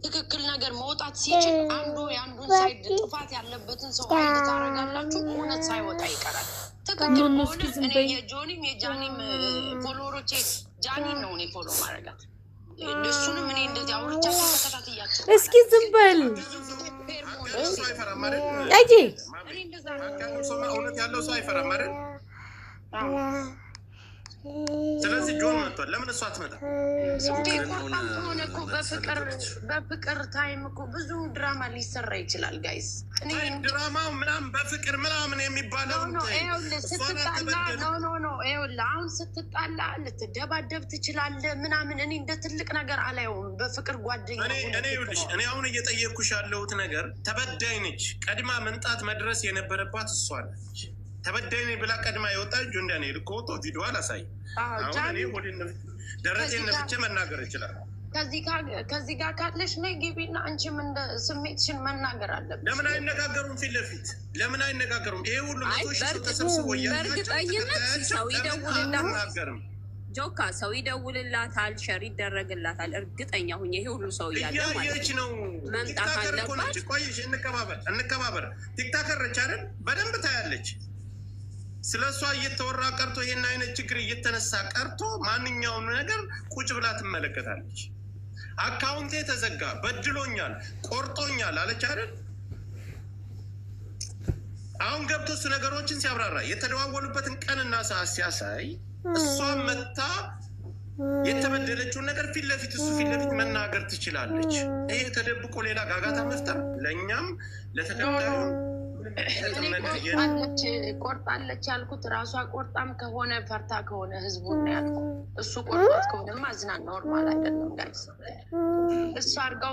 ትክክል ነገር መውጣት ሲችል አንዱ የአንዱን ሳይድ ጥፋት ያለበትን ሰው አይድ ታደርጋላችሁ። እውነት ሳይወጣ ይቀራል። ትክክል ሆነ እኔ የጆኒም የጃኒም ፎሎወሮቼ ጃኒን ነው እኔ ፎሎ ማድረጋት እሱንም እኔ እንደዚህ አውርቻቸው ተከታትያቸው እስኪ ዝም በል አጂ እውነት ያለው ሰው አይፈራም አይደል? ስለዚህ ጆን መጥቷል። ለምን እሷ አትመጣም? ሆነ እኮ በፍቅር ታይም እኮ ብዙ ድራማ ሊሰራ ይችላል ጋይስ። ድራማው ምናምን በፍቅር ምናምን የሚባለው አሁን ስትጣላ ልትደባደብ ትችላለህ ምናምን። እኔ እንደ ትልቅ ነገር አላየውም። በፍቅር ጓደኛ እኔ አሁን እየጠየቅኩሽ ያለሁት ነገር ተበዳይ ነች። ቀድማ መንጣት መድረስ የነበረባት እሷ ነች። ተበዳይ ነኝ ብላ ቀድማ የወጣች ጆን ዳንኤል እኮ ወጥቶ ቪዲዮ አላሳይ። አሁን እኔ ደረቴን ነፍቼ መናገር ይችላል። ከዚህ ጋር ካለሽ ነይ ግቢና አንቺም እንደ ስሜትሽን መናገር አለብሽ። ለምን አይነጋገሩም? ፊት ለፊት ለምን አይነጋገሩም? ይሄ ሁሉ መቶሽ ተሰብስቦ በእርግጠኝነት ሰው ይደውልላታል። ጆካ ሰው ይደውልላታል፣ ሸር ይደረግላታል። እርግጠኛ ሁኝ ይሄ ሁሉ ሰው እያለ ማለት ነው መምጣት አለባት። ቆይሽ እንከባበር። ቲክታከር ነች አይደል? በደንብ ታያለች። ስለ እሷ እየተወራ ቀርቶ ይሄን አይነት ችግር እየተነሳ ቀርቶ ማንኛውም ነገር ቁጭ ብላ ትመለከታለች። አካውንቴ ተዘጋ፣ በድሎኛል፣ ቆርጦኛል አለች አይደል? አሁን ገብቶ እሱ ነገሮችን ሲያብራራ የተደዋወሉበትን ቀንና ሰዓት ሲያሳይ እሷን መታ የተበደለችውን ነገር ፊት ለፊት እሱ ፊት ለፊት መናገር ትችላለች። ይሄ ተደብቆ ሌላ ጋጋታ መፍጠር ለእኛም ለተከታዩ ቆርጣለች ያልኩት ራሷ ቆርጣም ከሆነ ፈርታ ከሆነ ህዝቡን ነው ያልኩት። እሱ ቆርጣት ከሆነ ማዝናን ኖርማል አይደለም ጋይስ። እሱ አርጋው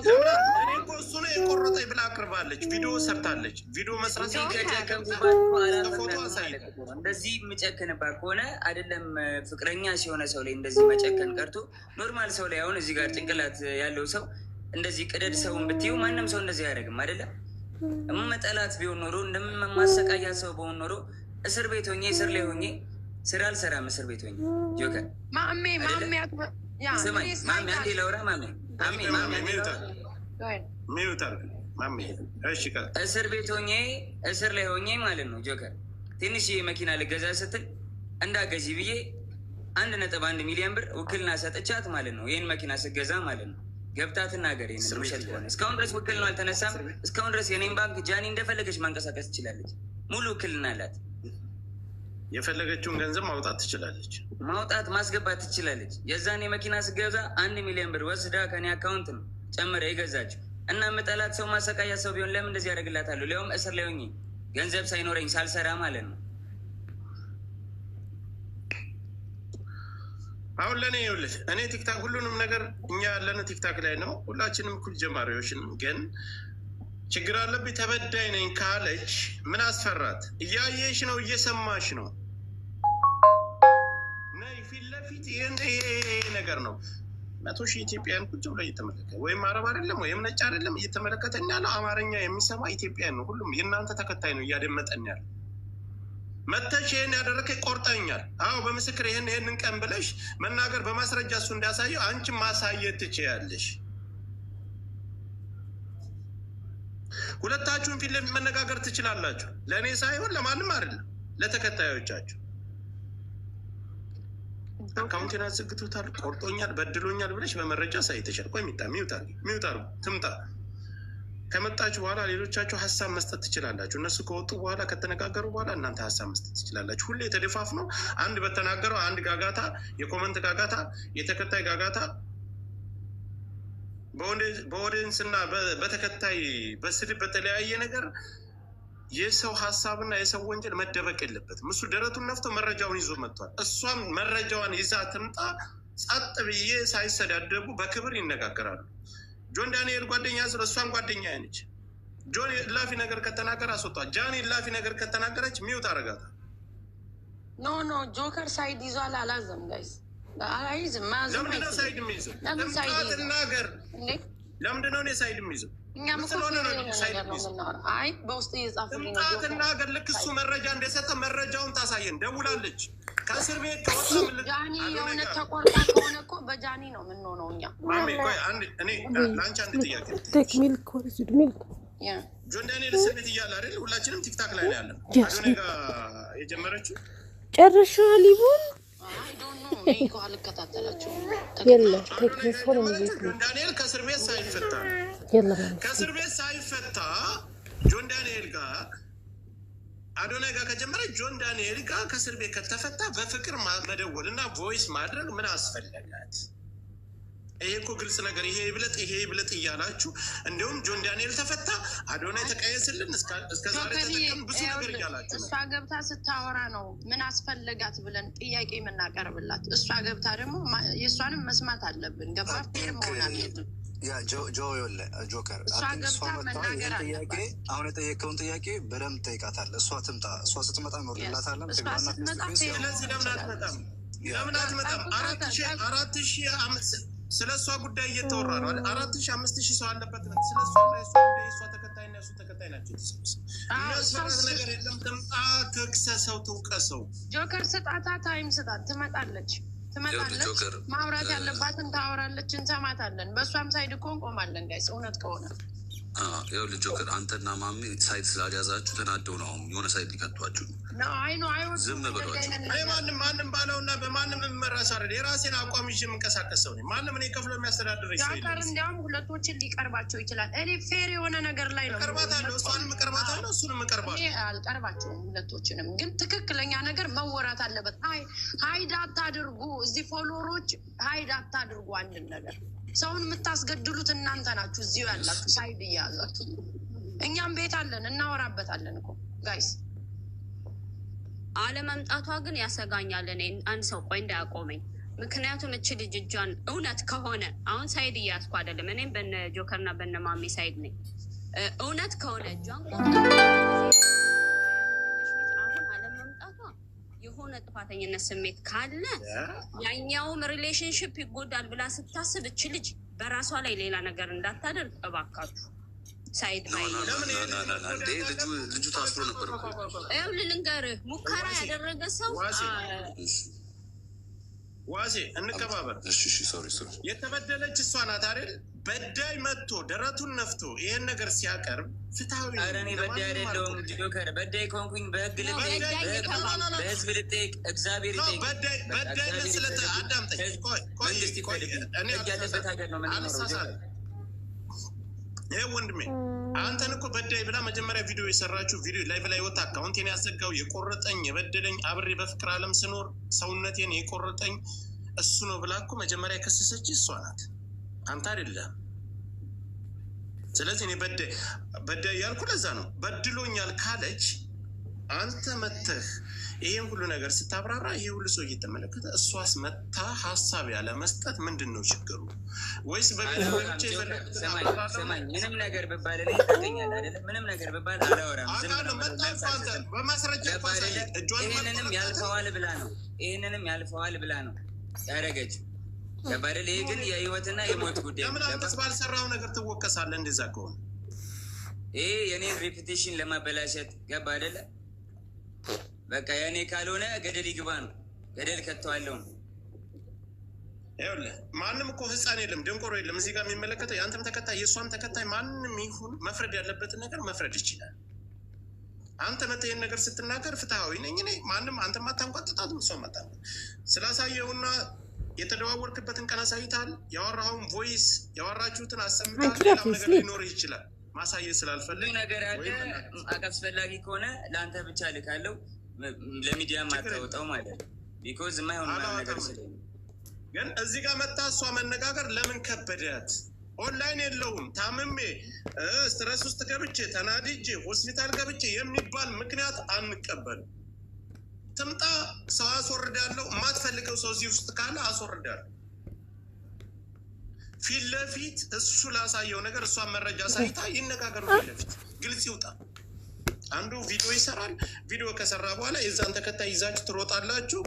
እሱ ነው የቆረጠኝ ብላ አቅርባለች። ቪዲዮ ሰርታለች። ቪዲዮ መስራት እንደዚህ የምጨክንባት ከሆነ አይደለም ፍቅረኛ ሲሆነ ሰው ላይ እንደዚህ መጨከን ቀርቶ ኖርማል ሰው ላይ አሁን እዚህ ጋር ጭንቅላት ያለው ሰው እንደዚህ ቅደድ ሰውን ብትይው ማንም ሰው እንደዚህ አያደርግም አይደለም። መጠላት ቢሆን ኖሮ እንደማሰቃያ ሰው በሆን ኖሮ እስር ቤት ሆኜ እስር ላይ ሆኜ ስራ አልሰራም። እስር ቤት ሆኜ ጆከር ስማኝ ማሜ አንዴ ለውራ ማሜ እስር ቤት ሆኜ እስር ላይ ሆኜ ማለት ነው ጆከር ትንሽ መኪና ልገዛ ስትል እንዳገዢ ብዬ 1.1 ሚሊዮን ብር ውክልና ሰጥቻት ማለት ነው። ይህን መኪና ስገዛ ማለት ነው ገብታ ትናገር። ይህንን ውሸት ከሆነ እስካሁን ድረስ ውክልና አልተነሳም። እስካሁን ድረስ የኔም ባንክ ጃኒ እንደፈለገች ማንቀሳቀስ ትችላለች። ሙሉ ውክልና አላት። የፈለገችውን ገንዘብ ማውጣት ትችላለች። ማውጣት ማስገባት ትችላለች። የዛን የመኪና ስገዛ 1 ሚሊዮን ብር ወስዳ ከኔ አካውንት ነው ጨምረ የገዛችው። እና ምጠላት ሰው ማሰቃያ ሰው ቢሆን ለምን እንደዚህ ያደርግላታለሁ? ሊያውም እስር ላይ ሆኜ ገንዘብ ሳይኖረኝ ሳልሰራ ማለት ነው። አሁን ለእኔ ይኸውልሽ እኔ ቲክታክ ሁሉንም ነገር እኛ ያለን ቲክታክ ላይ ነው። ሁላችንም እኩል ጀማሪዎችን ግን ችግር አለብኝ ተበዳይ ነኝ ካለች ምን አስፈራት? እያየሽ ነው፣ እየሰማሽ ነው። ነይ ፊት ለፊት ይሄ ነገር ነው። 100,000 ኢትዮጵያን ቁጭ ብሎ እየተመለከተ ወይም አረብ አይደለም ወይም ነጭ አይደለም እየተመለከተን ያለው አማርኛ የሚሰማ ኢትዮጵያን ነው። ሁሉም የእናንተ ተከታይ ነው እያደመጠን ያለ። መተሽ ይህን ያደረከ ቆርጠኛል። አዎ በምስክር ይህንን ቀን ብለሽ መናገር በማስረጃ እሱ እንዲያሳየው አንቺም ማሳየት ትችያለሽ። ሁለታችሁን ፊት ለፊት መነጋገር ትችላላችሁ። ለእኔ ሳይሆን ለማንም አይደለም፣ ለተከታዮቻችሁ። አካውንቴን አዘግቶታል፣ ቆርጦኛል፣ በድሎኛል ብለሽ በመረጃ ሳይተሻል። ቆይ ሚውጣ ትምጣ። ከመጣችሁ በኋላ ሌሎቻችሁ ሀሳብ መስጠት ትችላላችሁ። እነሱ ከወጡ በኋላ ከተነጋገሩ በኋላ እናንተ ሀሳብ መስጠት ትችላላችሁ። ሁሌ የተደፋፍ ነው። አንድ በተናገረው አንድ ጋጋታ፣ የኮመንት ጋጋታ፣ የተከታይ ጋጋታ በኦዲየንስ እና በተከታይ በስድብ በተለያየ ነገር የሰው ሀሳብና የሰው ወንጀል መደበቅ የለበትም። እሱ ደረቱን ነፍቶ መረጃውን ይዞ መጥቷል። እሷም መረጃዋን ይዛ ትምጣ። ጸጥ ብዬ ሳይሰዳደቡ በክብር ይነጋገራሉ። ጆን ዳንኤል ጓደኛ ስለ እሷን ጓደኛ ነች። ጆን ላፊ ነገር ከተናገረ አስወጧል። ጃኒ ላፊ ነገር ከተናገረች ሚውት አረጋታል። ኖ ጆከር ሳይድ ይዟል። አላዘም ጋይስ አላይዝም። ለምንድነው ሳይድ የሚይዘው? ትናገር። ለምንድነው እኔ ሳይድ የሚይዘው? በውስጥ እየጻፉ ትናገር። ልክ እሱ መረጃ እንደሰጠ መረጃውን ታሳየን። ደውላለች ከእስር ቤት ከወጣ ጃኒ የሆነ ተቆርጣ ከሆነ እኮ በጃኒ ነው የምንሆነው እኛ። እኔ ለአንቺ አንድ ጥያቄ ጆን ዳንኤል እስር ቤት እያለ አይደል ሁላችንም ቲክታክ ላይ ነው ያለን አዶኔ ጋር የጀመረችው ጨርሻል ይሁን ጆን ዳንኤል ከእስር ቤት ሳይፈታ ጆን ዳንኤል ጋር አዶናይ ጋር ከጀመረ ጆን ዳንኤል ጋር ከእስር ቤት ከተፈታ በፍቅር መደወል እና ቮይስ ማድረግ ምን አስፈለጋት? ይሄ እኮ ግልጽ ነገር ይሄ ይብለጥ እያላችሁ እንዲሁም ጆን ዳንኤል ተፈታ አዶናይ ተቀየስልን እስከ ዛሬ ተጠቀም ብዙ ነገር እያላችሁ እሷ ገብታ ስታወራ ነው ምን አስፈለጋት ብለን ጥያቄ የምናቀርብላት። እሷ ገብታ ደግሞ የእሷንም መስማት አለብን። ገባ ፌር መሆን አለብን። ጆከር አሁን የጠየቀውን ጥያቄ በደንብ ጠይቃታለህ። እሷ ትምጣ። እሷ ስትመጣ እንወርድላታለን። ለምን አትመጣም? 4,000 ስለ እሷ ጉዳይ እየተወራ ነው። 4,000-5,000 ሰው አለበት። ስለ እሷ የእሷ ተከታይና የእሱ ተከታይ ናቸው። የሚያስፈራት ነገር የለም። ትምጣ፣ ትክሰሰው፣ ትውቀሰው። ጆከር ስጣታ፣ ታይም ስጣት፣ ትመጣለች። ማውራት ያለባትን ታወራለች፣ እንሰማታለን። በእሷም ሳይድ እኮ እንቆማለን። ጋይስ እውነት ከሆነ ይኸውልህ ጆከር አንተና ማሚ ሳይድ ስላልያዛችሁ ተናደው ነው አሁን የሆነ ሳይድ ሊከቷችሁ ነው። ዝም በሏቸው። ማንም ባለውና በማንም የምመራ ሳረድ የራሴን አቋም ይዤ የምንቀሳቀስ ሰው ነኝ። ማንም እኔ ከፍሎ የሚያስተዳድር ጆከር እንዲያውም ሁለቶችን ሊቀርባቸው ይችላል። እኔ ፌር የሆነ ነገር ላይ ነው እቀርባታለሁ። እሷንም እቀርባታለሁ፣ እሱንም እቀርባለሁ። አልቀርባቸውም ሁለቶችንም፣ ግን ትክክለኛ ነገር መወራት አለበት። ሀይድ አታድርጉ። እዚህ ፎሎወሮች ሀይድ አታድርጉ። አንድን ነገር ሰውን የምታስገድሉት እናንተ ናችሁ። እዚሁ ያላችሁ ሳይድ እያያዛችሁ፣ እኛም ቤት አለን እናወራበታለን እኮ ጋይስ። አለመምጣቷ ግን ያሰጋኛል። እኔ አንድ ሰው ቆይ እንዳያቆመኝ። ምክንያቱም እች ልጅ እጇን እውነት ከሆነ አሁን ሳይድ እያያዝኩ አይደለም። እኔም በነ ጆከርና በነ ማሜ ሳይድ ነኝ። እውነት ከሆነ እጇን አሁን አለመምጣቷ የሆነ ጥፋተኝነት ስሜት ካለ ያኛውም ሪሌሽንሽፕ ይጎዳል ብላ ስታስብ እች ልጅ በራሷ ላይ ሌላ ነገር እንዳታደርግ እባካችሁ ሳይድ ላይ ልጁ ታስሮ ነበር። ይኸውልህ ልንገርህ፣ ሙከራ ያደረገ ሰው ዋሴ እንከባበር። የተበደለች እሷ ናት አይደል? በዳይ መጥቶ ደረቱን ነፍቶ ይሄን ነገር ሲያቀርብ ፍትሐዊ ነው። ኧረ እኔ በዳይ አይደለሁም ጆከር። በዳይ ከሆንኩኝ በህግ ልጠይቅ፣ በህዝብ ልጠይቅ፣ እግዚአብሔር ይጠይቅ። በዳይ መስለተ አዳምጠኝ። መንግስት ይፈልግ ህግ ያለበት ሀገር ነው የምንኖረው። ይሄ ወንድሜ አንተን እኮ በዳይ ብላ መጀመሪያ ቪዲዮ የሰራችው ቪዲዮ ላይቭ ላይ ወጣ። አካውንቴን ያዘጋው የቆረጠኝ የበደለኝ አብሬ በፍቅር ዓለም ስኖር ሰውነቴን የቆረጠኝ እሱ ነው ብላ እኮ መጀመሪያ የከሰሰች እሷ ናት፣ አንተ አይደለም። ስለዚህ እኔ በዳይ ያልኩ ለዛ ነው። በድሎኛል ካለች አንተ መተህ ይሄን ሁሉ ነገር ስታብራራ ይሄ ሁሉ ሰው እየተመለከተ እሷስ መታ ሀሳብ ያለ መስጠት ምንድን ነው ችግሩ? ወይስ ሰማኝ ምንም ነገር ብባል ላይ ታገኛል አይደለ? ምንም ነገር ብባል አላወራም። በማስረጃ ይህንንም ያልፈዋል ብላ ነው ያደረገች። ገባ አይደለ? ይህ ግን የህይወትና የሞት ጉዳይ። ለምን አንተስ ባልሰራው ነገር ትወቀሳለህ? እንደዛ ከሆነ ይሄ የኔን ሬፑቴሽን ለማበላሸት ገባ አይደለ? በቃ የኔ ካልሆነ ገደል ይግባ ነው። ገደል ከተዋለው ነው። ይኸውልህ ማንም እኮ ህፃን የለም፣ ደንቆሮ የለም። እዚህ ጋር የሚመለከተው የአንተም ተከታይ የእሷም ተከታይ ማንም ይሁን መፍረድ ያለበትን ነገር መፍረድ ይችላል። አንተ መተህ ይህን ነገር ስትናገር ፍትሐዊ ነኝ እኔ ማንም አንተ ማታንቋጥጣትም እሷ ማታ ስላሳየውና የተደዋወልክበትን ቀን አሳይታል። ያወራኸውን ቮይስ ያወራችሁትን አሰምታል። ሌላም ነገር ሊኖርህ ይችላል። ማሳየት ስላልፈልግ ነገር አለ። አስፈላጊ ከሆነ ለአንተ ብቻ ልካለው ለሚዲያ ማታወጣው ማለት ነው። ቢኮዝ የማይሆን ነገር ስለ ግን እዚህ ጋር መታ እሷ መነጋገር ለምን ከበዳት? ኦንላይን የለውም ታምሜ ስትረስ ውስጥ ገብቼ ተናድጄ ሆስፒታል ገብቼ የሚባል ምክንያት አንቀበልም። ትምጣ፣ ሰው አስወርዳለሁ። የማትፈልገው ሰው እዚህ ውስጥ ካለ አስወርዳለሁ። ፊት ለፊት እሱ ላሳየው ነገር እሷን መረጃ ሳይታ ይነጋገሩ። ፊት ለፊት ግልጽ ይውጣ። አንዱ ቪዲዮ ይሰራል። ቪዲዮ ከሰራ በኋላ የዛን ተከታይ ይዛችሁ ትሮጣላችሁ።